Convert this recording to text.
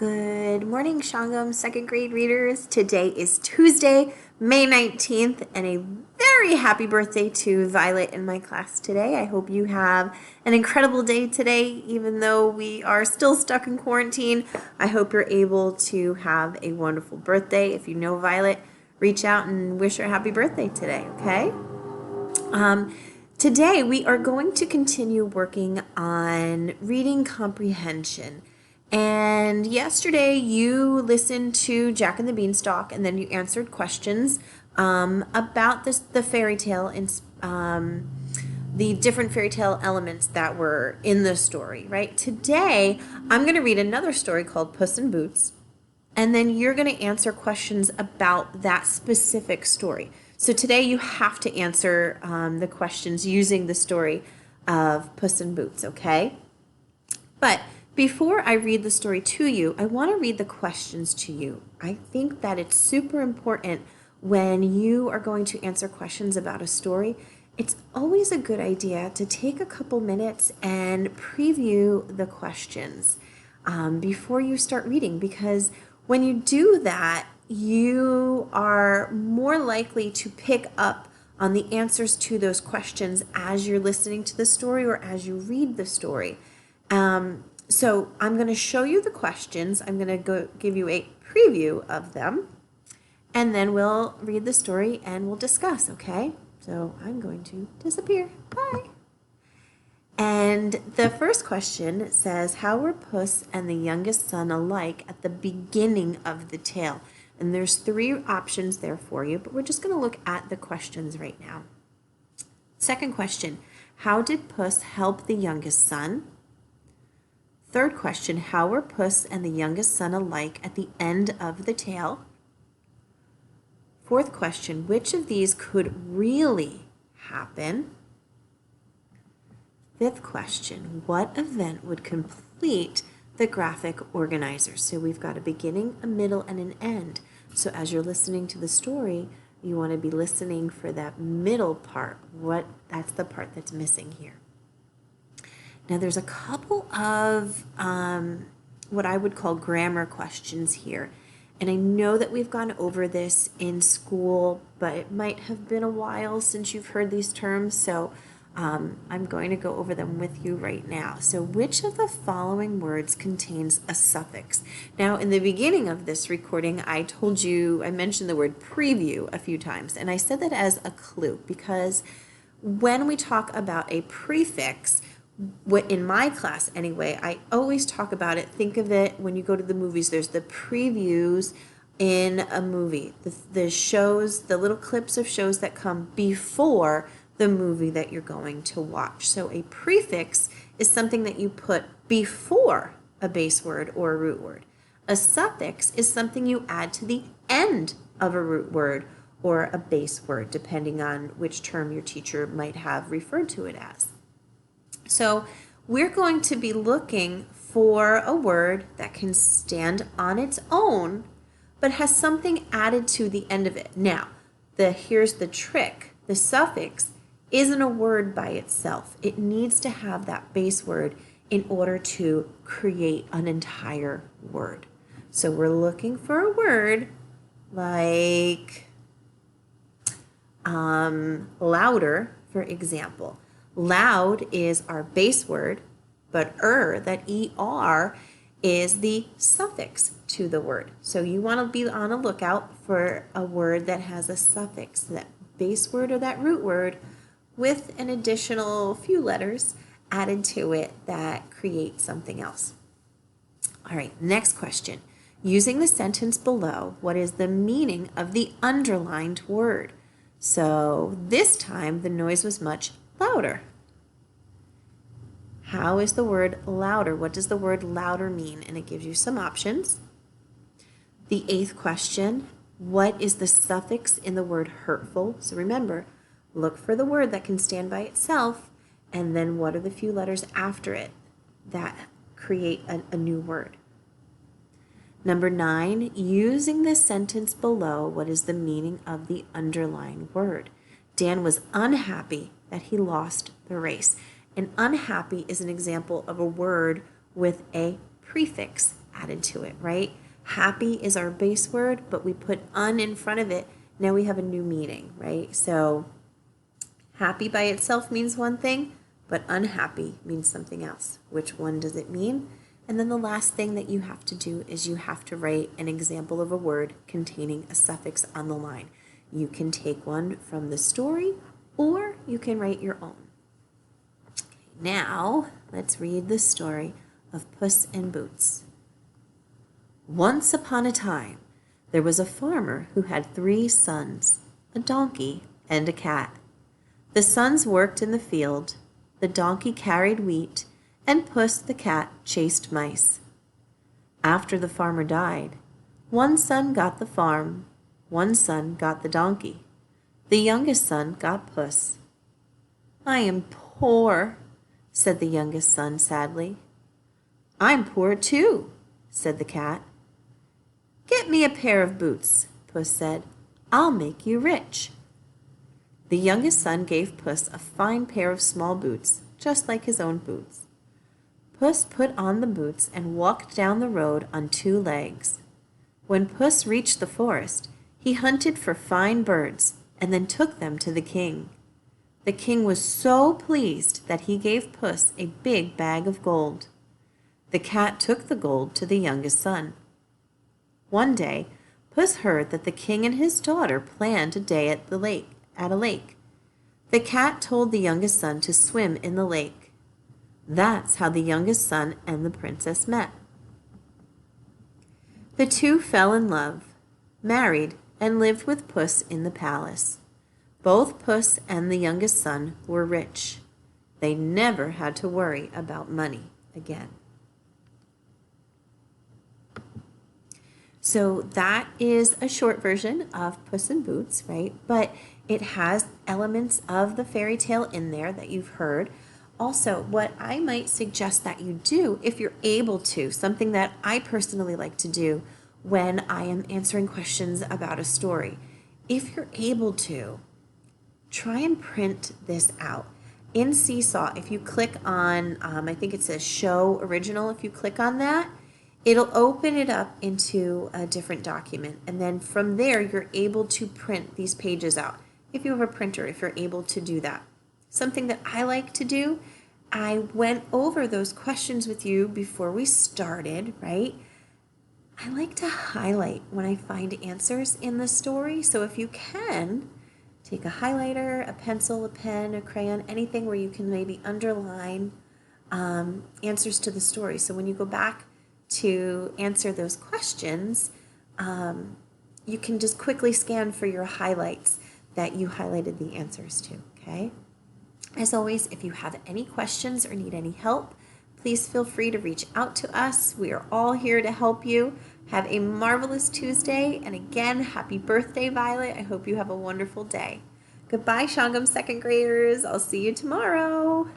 Good morning, Shangam second grade readers. Today is Tuesday, May 19th, and a very happy birthday to Violet in my class today. I hope you have an incredible day today, even though we are still stuck in quarantine. I hope you're able to have a wonderful birthday. If you know Violet, reach out and wish her a happy birthday today, okay? Today we are going to continue working on reading comprehension. And yesterday you listened to Jack and the Beanstalk, and then you answered questions about the fairy tale and the different fairy tale elements that were in the story, right? Today I'm going to read another story called Puss in Boots, and then you're going to answer questions about that specific story. So today you have to answer the questions using the story of Puss in Boots, okay? But before I read the story to you, I want to read the questions to you. I think that it's super important when you are going to answer questions about a story. It's always a good idea to take a couple minutes and preview the questions before you start reading, because when you do that, you are more likely to pick up on the answers to those questions as you're listening to the story or as you read the story. So I'm going to show you the questions. I'm going to go give you a preview of them, and then we'll read the story and we'll discuss, okay? So I'm going to disappear. Bye. And the first question says, how were Puss and the youngest son alike at the beginning of the tale? And there's 3 options there for you, but we're just going to look at the questions right now. Second question, how did Puss help the youngest son? Third question, how were Puss and the youngest son alike at the end of the tale? Fourth question, which of these could really happen? Fifth question, what event would complete the graphic organizer? So we've got a beginning, a middle, and an end. So as you're listening to the story, you want to be listening for that middle part. That's the part that's missing here. Now there's a couple of what I would call grammar questions here. And I know that we've gone over this in school, but it might have been a while since you've heard these terms. So I'm going to go over them with you right now. So which of the following words contains a suffix? Now in the beginning of this recording, I mentioned the word preview a few times, and I said that as a clue because when we talk about a prefix, in my class anyway, I always talk about it. Think of it when you go to the movies, there's the previews in a movie, the shows, the little clips of shows that come before the movie that you're going to watch. So a prefix is something that you put before a base word or a root word. A suffix is something you add to the end of a root word or a base word, depending on which term your teacher might have referred to it as. So we're going to be looking for a word that can stand on its own, but has something added to the end of it. Now, here's the trick. The suffix isn't a word by itself. It needs to have that base word in order to create an entire word. So we're looking for a word like louder, for example. Loud is our base word, but that ER is the suffix to the word. So you want to be on a lookout for a word that has a suffix, that base word or that root word, with an additional few letters added to it that create something else. All right, next question. Using the sentence below, what is the meaning of the underlined word? So this time the noise was much louder. How is the word louder? What does the word louder mean? And it gives you some options. The 8th question, what is the suffix in the word hurtful? So remember, look for the word that can stand by itself, and then what are the few letters after it that create a new word? Number 9, using the sentence below, what is the meaning of the underlined word? Dan was unhappy that he lost the race. And unhappy is an example of a word with a prefix added to it, right? Happy is our base word, but we put un in front of it. Now we have a new meaning, right? So happy by itself means one thing, but unhappy means something else. Which one does it mean? And then the last thing that you have to do is you have to write an example of a word containing a suffix on the line. You can take one from the story, or you can write your own. Okay, now, let's read the story of Puss in Boots. Once upon a time, there was a farmer who had 3 sons, a donkey and a cat. The sons worked in the field, the donkey carried wheat, and Puss the cat chased mice. After the farmer died, one son got the farm, one son got the donkey. The youngest son got Puss. "I am poor," said the youngest son sadly. "I'm poor too," said the cat. "Get me a pair of boots," Puss said. "I'll make you rich." The youngest son gave Puss a fine pair of small boots, just like his own boots. Puss put on the boots and walked down the road on 2 legs. When Puss reached the forest, he hunted for fine birds and then took them to the king. The king was so pleased that he gave Puss a big bag of gold. The cat took the gold to the youngest son. One day, Puss heard that the king and his daughter planned a day at a lake. The cat told the youngest son to swim in the lake. That's how the youngest son and the princess met. The 2 fell in love, married, and lived with Puss in the palace. Both Puss and the youngest son were rich. They never had to worry about money again. So that is a short version of Puss in Boots, right? But it has elements of the fairy tale in there that you've heard. Also, what I might suggest that you do, if you're able to, something that I personally like to do when I am answering questions about a story, if you're able to, try and print this out. In Seesaw, if you click on, I think it says Show Original, if you click on that, it'll open it up into a different document. And then from there, you're able to print these pages out. If you have a printer, if you're able to do that. Something that I like to do, I went over those questions with you before we started, right? I like to highlight when I find answers in the story. So if you can, take a highlighter, a pencil, a pen, a crayon, anything where you can maybe underline answers to the story. So when you go back to answer those questions, you can just quickly scan for your highlights that you highlighted the answers to, okay? As always, if you have any questions or need any help, please feel free to reach out to us. We are all here to help you. Have a marvelous Tuesday, and again, happy birthday, Violet. I hope you have a wonderful day. Goodbye, Shangam second graders. I'll see you tomorrow.